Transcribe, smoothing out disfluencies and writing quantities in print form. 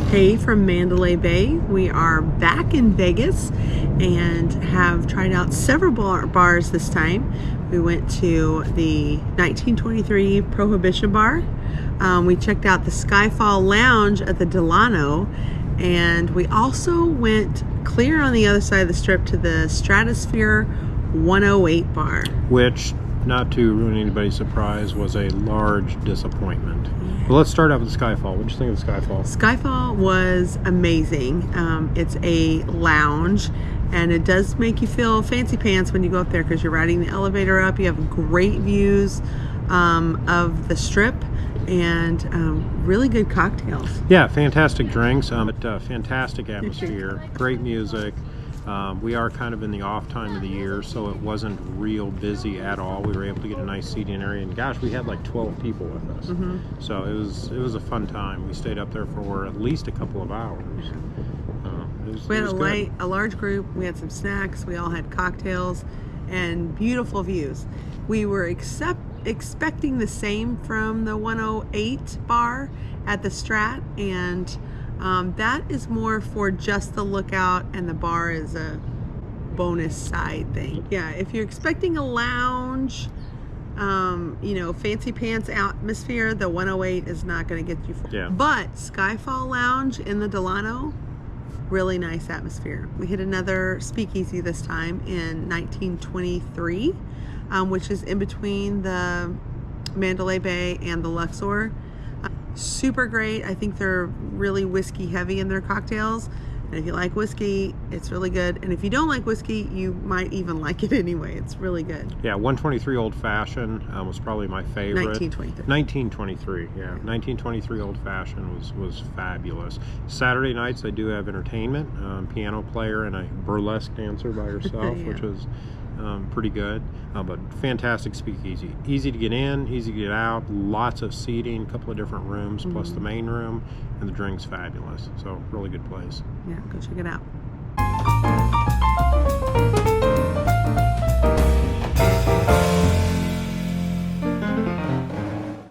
Hey from Mandalay Bay. We are back in Vegas and have tried out several bars this time. We went to the 1923 Prohibition Bar. We checked out the SkyFall Lounge at the Delano, and we also went clear on the other side of the strip to the Stratosphere 108 bar. Which, not to ruin anybody's surprise, was a large disappointment. Well, let's start out with Skyfall. What did you think of Skyfall? Skyfall was amazing. It's a lounge, and it does make you feel fancy pants when you go up there because you're riding the elevator up. You have great views of the strip and really good cocktails. Yeah, fantastic drinks, fantastic atmosphere, great music. We are kind of in the off time of the year, so it wasn't real busy at all. We were able to get a nice seating area, and gosh, we had like 12 people with us. So it was a fun time. We stayed up there for at least a couple of hours. We had a large group. We had some snacks. We all had cocktails and beautiful views. We were expecting the same from the 108 bar at the Strat, and that is more for just the lookout, and the bar is a bonus side thing. Yeah, if you're expecting a lounge, you know, fancy pants atmosphere, the 108 is not going to get you. Yeah. But Skyfall Lounge in the Delano, really nice atmosphere. We hit another speakeasy this time in 1923, which is in between the Mandalay Bay and the Luxor. Super great. I think they're really whiskey heavy in their cocktails, and if you like whiskey, it's really good, and if you don't like whiskey, you might even like it anyway. It's really good. Yeah, 123 Old Fashioned was probably my favorite. 1923. Yeah, 1923 Old Fashioned was fabulous. Saturday nights they do have entertainment, piano player and a burlesque dancer by herself, Yeah. which was pretty good, but fantastic speakeasy. Easy to get in, easy to get out, lots of seating, a couple of different rooms, plus the main room, and the drink's fabulous. So really good place. Yeah, go check it out.